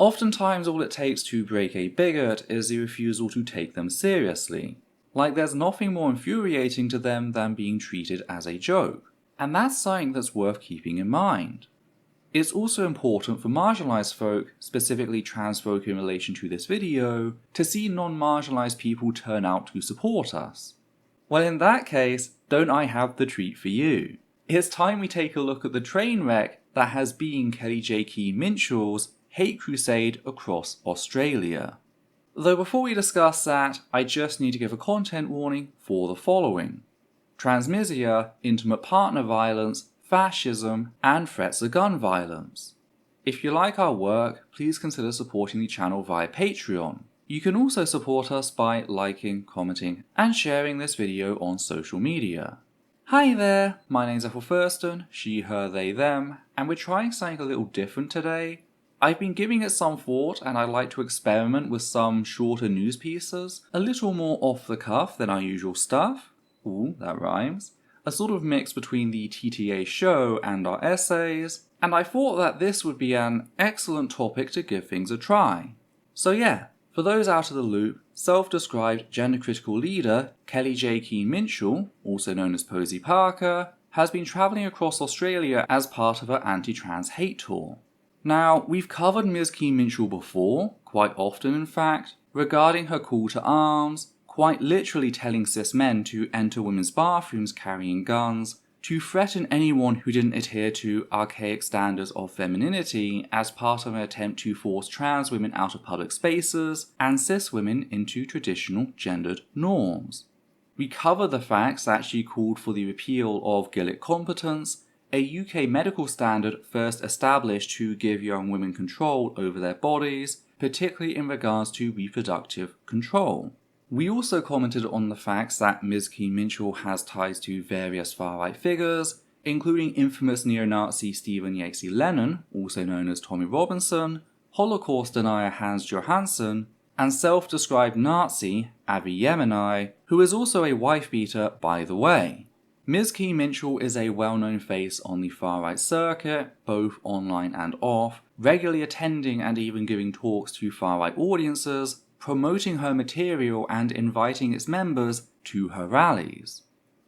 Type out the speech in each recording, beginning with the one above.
Oftentimes all it takes to break a bigot is the refusal to take them seriously. Like there's nothing more infuriating to them than being treated as a joke. And that's something that's worth keeping in mind. It's also important for marginalised folk, specifically trans folk in relation to this video, to see non-marginalised people turn out to support us. Well, in that case, don't I have the treat for you? It's time we take a look at the train wreck that has been Kellie-Jay Keen-Minshull's hate crusade across Australia. Though before we discuss that, I just need to give a content warning for the following: transmisia, intimate partner violence, fascism, and threats of gun violence. If you like our work, please consider supporting the channel via Patreon. You can also support us by liking, commenting, and sharing this video on social media. Hi there, my name's Ethel Thurston, she, her, they, them, and we're trying something a little different today. I've been giving it some thought and I'd like to experiment with some shorter news pieces, a little more off the cuff than our usual stuff. Ooh, that rhymes. A sort of mix between the TTA show and our essays, and I thought that this would be an excellent topic to give things a try. So yeah, for those out of the loop, self-described gender-critical leader Kellie-Jay Keen-Minshull, also known as Posy Parker, has been travelling across Australia as part of her anti-trans hate tour. Now, we've covered Ms. Keen-Minshull before, quite often in fact, regarding her call to arms, quite literally telling cis men to enter women's bathrooms carrying guns, to threaten anyone who didn't adhere to archaic standards of femininity as part of an attempt to force trans women out of public spaces and cis women into traditional gendered norms. We cover the facts that she called for the repeal of Gillick competence, a UK medical standard first established to give young women control over their bodies, particularly in regards to reproductive control. We also commented on the facts that Ms. Keen-Minshull has ties to various far-right figures, including infamous neo-Nazi Stephen Yatesy Lennon, also known as Tommy Robinson, Holocaust denier Hans Johansson, and self-described Nazi Avi Yemeni, who is also a wife-beater by the way. Ms. Keen-Minshull is a well-known face on the far-right circuit, both online and off, regularly attending and even giving talks to far-right audiences, promoting her material and inviting its members to her rallies.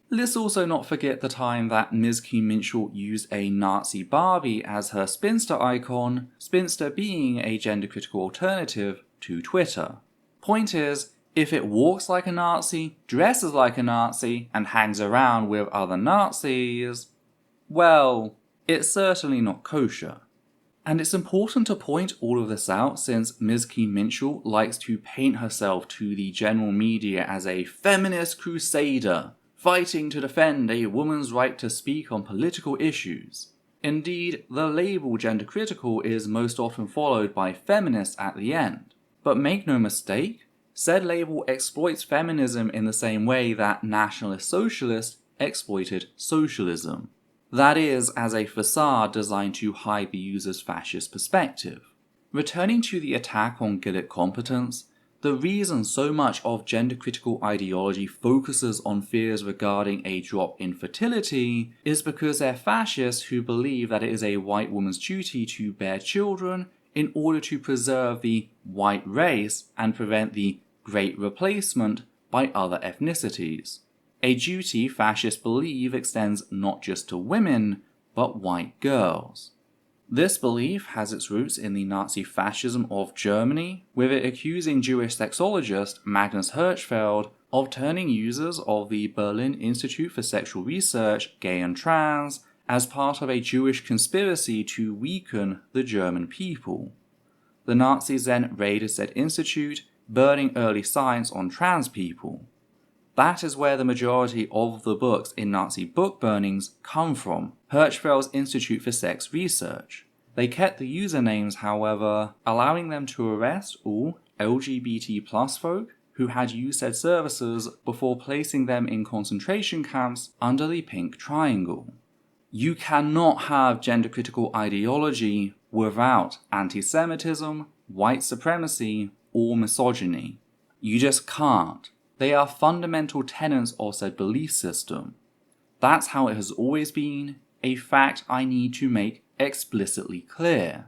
Let's also not forget the time that Ms. Keen-Minshull used a Nazi Barbie as her spinster icon, spinster being a gender-critical alternative to Twitter. Point is, if it walks like a Nazi, dresses like a Nazi, and hangs around with other Nazis, well, it's certainly not kosher. And it's important to point all of this out since Ms. Keen-Minshull likes to paint herself to the general media as a feminist crusader, fighting to defend a woman's right to speak on political issues. Indeed, the label gender critical is most often followed by feminist at the end. But make no mistake, said label exploits feminism in the same way that nationalist socialists exploited socialism. That is, as a facade designed to hide the user's fascist perspective. Returning to the attack on Gillick competence, the reason so much of gender-critical ideology focuses on fears regarding a drop in fertility is because they're fascists who believe that it is a white woman's duty to bear children in order to preserve the white race and prevent the great replacement by other ethnicities. A duty fascists believe extends not just to women, but white girls. This belief has its roots in the Nazi fascism of Germany, with it accusing Jewish sexologist Magnus Hirschfeld of turning users of the Berlin Institute for Sexual Research gay and trans as part of a Jewish conspiracy to weaken the German people. The Nazis then raided said institute, burning early science on trans people. That is where the majority of the books in Nazi book burnings come from, Hirschfeld's Institute for Sex Research. They kept the usernames, however, allowing them to arrest all LGBT+ folk who had used said services before placing them in concentration camps under the pink triangle. You cannot have gender-critical ideology without anti-Semitism, white supremacy, or misogyny. You just can't. They are fundamental tenets of said belief system. That's how it has always been, a fact I need to make explicitly clear.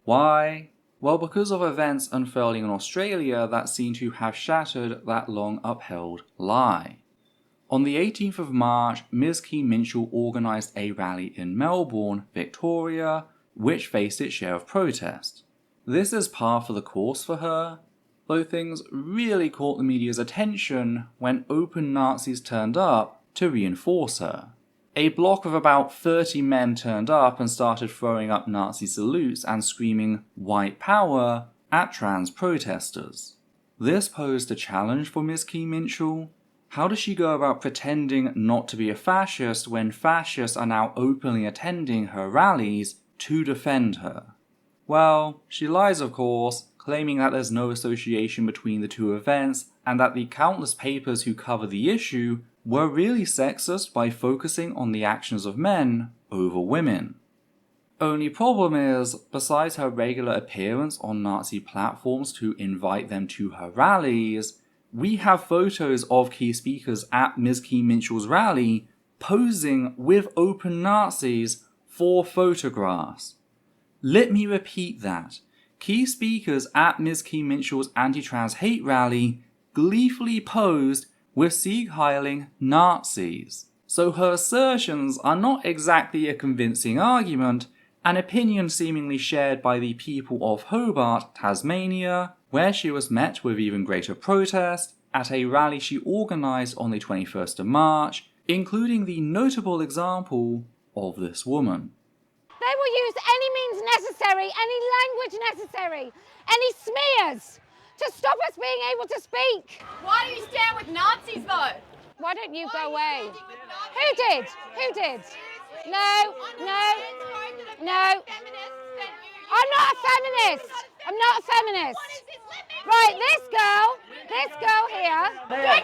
Why? Well, because of events unfurling in Australia that seem to have shattered that long upheld lie. On the 18th of March, Ms. Keen-Minshull organised a rally in Melbourne, Victoria, which faced its share of protest. This is par for the course for her, though things really caught the media's attention when open Nazis turned up to reinforce her. A block of about 30 men turned up and started throwing up Nazi salutes and screaming "White Power" at trans protesters. This posed a challenge for Ms. Keen-Minshull. How does she go about pretending not to be a fascist when fascists are now openly attending her rallies to defend her? Well, she lies of course, claiming that there's no association between the two events and that the countless papers who cover the issue were really sexist by focusing on the actions of men over women. Only problem is, besides her regular appearance on Nazi platforms to invite them to her rallies, we have photos of key speakers at Ms. Keen-Minshull's rally posing with open Nazis for photographs. Let me repeat that. Key speakers at Ms. Keen-Minshull's anti-trans hate rally gleefully posed with Sieg-heiling Nazis. So her assertions are not exactly a convincing argument, an opinion seemingly shared by the people of Hobart, Tasmania, where she was met with even greater protest at a rally she organised on the 21st of March, including the notable example of this woman. They will use any means necessary, any language necessary, any smears to stop us being able to speak. Why do you stand with Nazis though? Why don't you go away? Who did? Who did? No. I'm not a feminist. I'm not a feminist. Right, this girl here.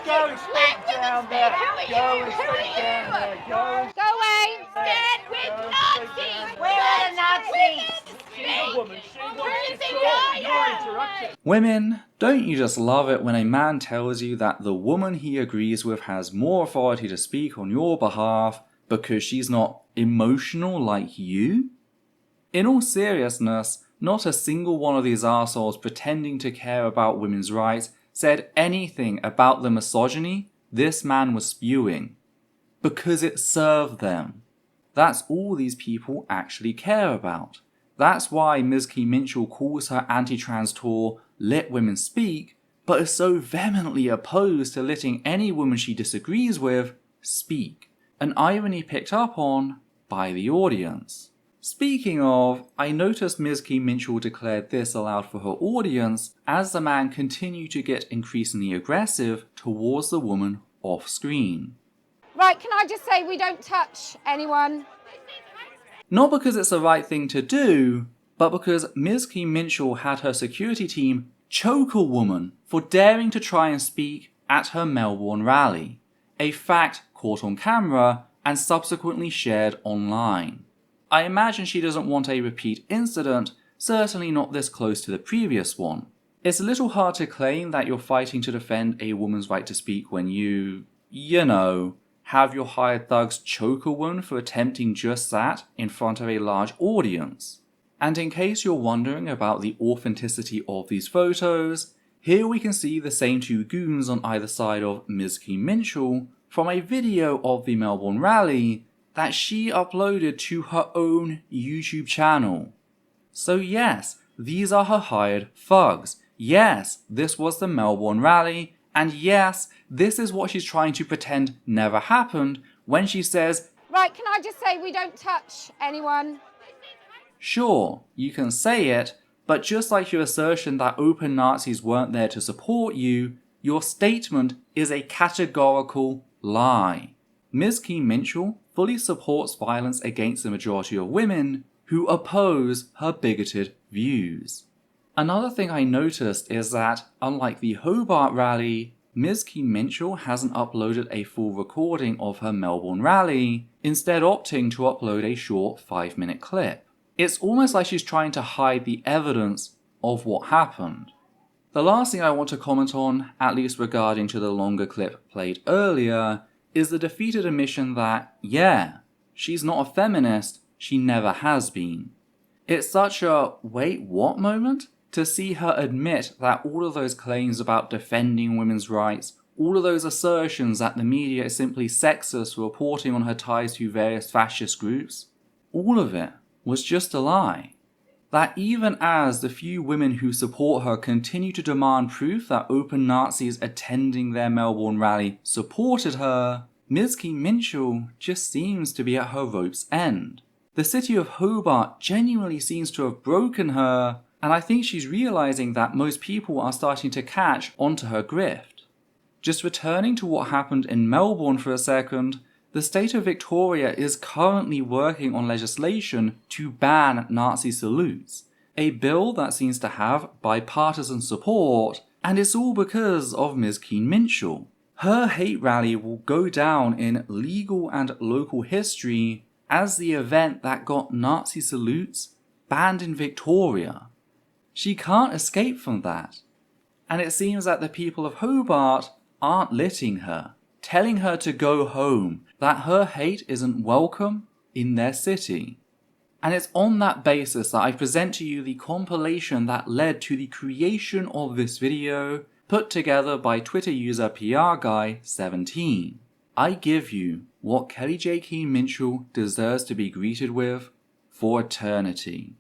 Go and sit down there. Go and sit down there. Go away. Stand with Nazis. Where are the Nazis? She's a woman. She wants Women, don't you just love it when a man tells you that the woman he agrees with has more authority to speak on your behalf because she's not emotional like you? In all seriousness, not a single one of these arseholes pretending to care about women's rights said anything about the misogyny this man was spewing. Because it served them. That's all these people actually care about. That's why Ms. Keen-Minshull calls her anti-trans tour Let Women Speak, but is so vehemently opposed to letting any woman she disagrees with speak. An irony picked up on by the audience. Speaking of, I noticed Ms. Keen-Minshull declared this aloud for her audience as the man continued to get increasingly aggressive towards the woman off screen. Right, can I just say we don't touch anyone? Not because it's the right thing to do, but because Ms. Keen-Minshull had her security team choke a woman for daring to try and speak at her Mel.bn rally, a fact caught on camera and subsequently shared online. I imagine she doesn't want a repeat incident, certainly not this close to the previous one. It's a little hard to claim that you're fighting to defend a woman's right to speak when you have your hired thugs choke a woman for attempting just that in front of a large audience. And in case you're wondering about the authenticity of these photos, here we can see the same two goons on either side of Ms. Keen-Minshull from a video of the Mel.bn rally that she uploaded to her own YouTube channel. So yes, these are her hired thugs. Yes, this was the Mel.bn rally, and yes, this is what she's trying to pretend never happened when she says, Right, can I just say we don't touch anyone? sure, you can say it, but just like your assertion that open Nazis weren't there to support you, your statement is a categorical lie. Ms. Keen-Minshull fully supports violence against the majority of women who oppose her bigoted views. Another thing I noticed is that, unlike the Hobart rally, Ms. Keen-Minshull hasn't uploaded a full recording of her Mel.bn rally, instead opting to upload a short 5-minute clip. It's almost like she's trying to hide the evidence of what happened. The last thing I want to comment on, at least regarding to the longer clip played earlier, is the defeated admission that, yeah, she's not a feminist, she never has been. It's such a wait what moment, To see her admit that all of those claims about defending women's rights, all of those assertions that the media is simply sexist for reporting on her ties to various fascist groups, all of it was just a lie. That even as the few women who support her continue to demand proof that open Nazis attending their Melbourne rally supported her, Ms. Keen-Minshull just seems to be at her rope's end. The city of Hobart genuinely seems to have broken her, and I think she's realizing that most people are starting to catch onto her grift. Just returning to what happened in Melbourne for a second, the state of Victoria is currently working on legislation to ban Nazi salutes, a bill that seems to have bipartisan support, and it's all because of Ms. Keen-Minshull. Her hate rally will go down in legal and local history as the event that got Nazi salutes banned in Victoria. She can't escape from that, and it seems that the people of Hobart aren't letting her, telling her to go home, that her hate isn't welcome in their city. And it's on that basis that I present to you the compilation that led to the creation of this video, put together by Twitter user PRGuy17. I give you what Kellie-Jay Keen-Minshull deserves to be greeted with for eternity.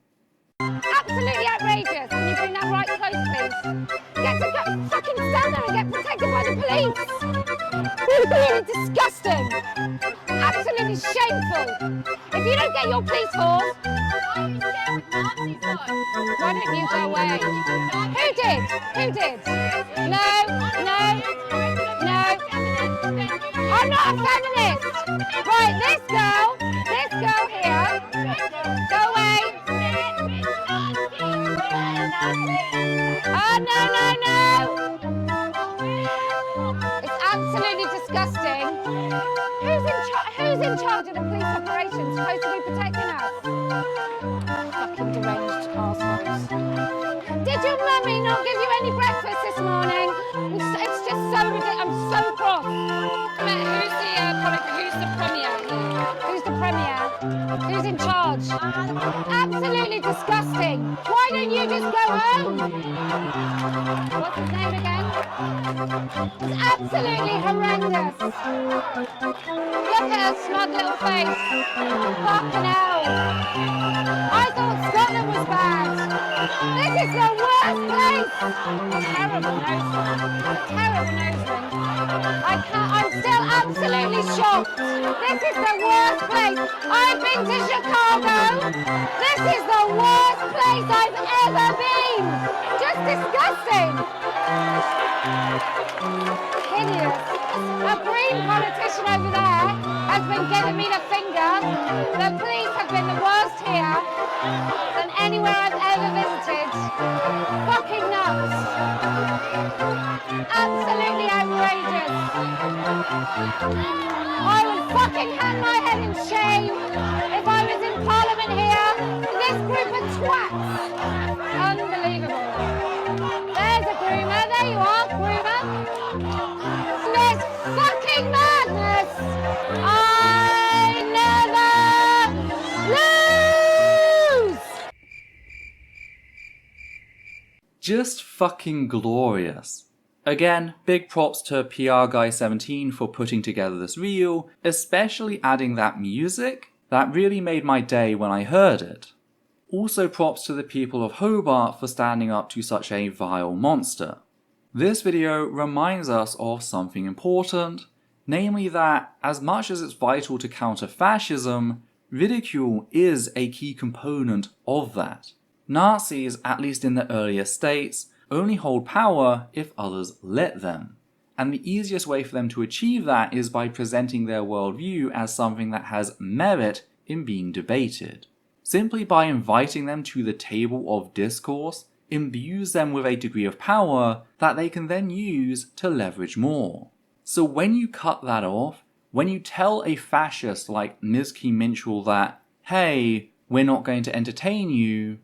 Absolutely outrageous. Can you bring that right close, please? Get to go fucking stand there and get protected by the police. Really disgusting. Absolutely shameful. If you don't get your police force, why don't you go away? Who did? Who did? No. I'm not a feminist. Right, this girl here, go away. Oh, no. It's absolutely disgusting. Who's in charge of the police operations supposed to be protecting us? Fucking deranged arseholes. Did your mummy not give you any breakfast this morning? It's just so ridiculous. I'm so cross. Who's the premier here? Who's the premier? Who's in charge? Absolutely disgusting. Why don't you just go home? What's his name again? It's absolutely horrendous. Look at her smug little face. Fucking hell. I thought Scotland was bad. This is the worst place. Terrible nose ring. I'm still absolutely shocked. This is the worst place. I've been to Chicago. This is the worst place I've ever been. Just disgusting. Hideous. A green politician over there has been giving me the finger. The police have been the worst here than anywhere I've ever visited. Fucking nuts. Absolutely outrageous. I would fucking hang my head in shame if I was in Parliament here. This group of twats. Unbelievable. There's a groomer. There you are, groomer. This fucking madness. I never lose. Just fucking glorious. Again, big props to PRGuy17 for putting together this reel, especially adding that music. That really made my day when I heard it. Also props to the people of Hobart for standing up to such a vile monster. This video reminds us of something important, namely that as much as it's vital to counter fascism, ridicule is a key component of that. Nazis, at least in the earlier states, only hold power if others let them. And the easiest way for them to achieve that is by presenting their worldview as something that has merit in being debated. Simply by inviting them to the table of discourse, imbues them with a degree of power that they can then use to leverage more. So when you cut that off, when you tell a fascist like Ms. Keen-Minshull that, hey, we're not going to entertain you,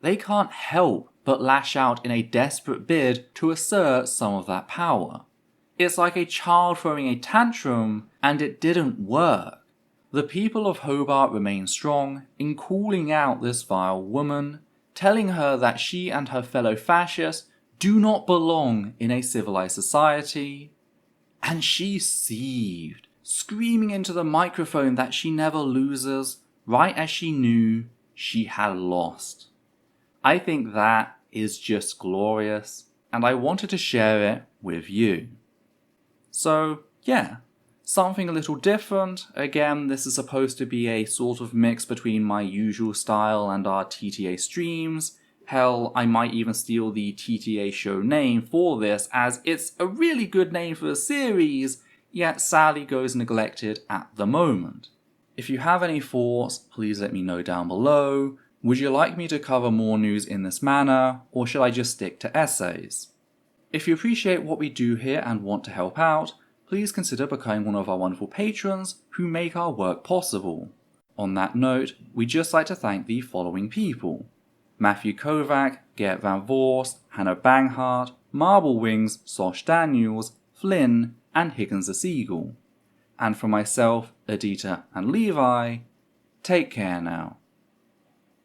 they can't help but lash out in a desperate bid to assert some of that power. It's like a child throwing a tantrum, and it didn't work. The people of Hobart remain strong in calling out this vile woman, telling her that she and her fellow fascists do not belong in a civilized society. And she seethed, screaming into the microphone that she never loses, right as she knew she had lost. I think that is just glorious, and I wanted to share it with you. So, yeah, something a little different. Again, this is supposed to be a sort of mix between my usual style and our TTA streams. Hell, I might even steal the TTA show name for this, as it's a really good name for a series, yet sadly goes neglected at the moment. If you have any thoughts, please let me know down below. Would you like me to cover more news in this manner, or should I just stick to essays? If you appreciate what we do here and want to help out, please consider becoming one of our wonderful patrons who make our work possible. On that note, we'd just like to thank the following people: Matthew Kovac, Gert Van Voorst, Hannah Banghart, Marble Wings, Sosh Daniels, Flynn, and Higgins the Seagull. And for myself, Adita, and Levi, take care now.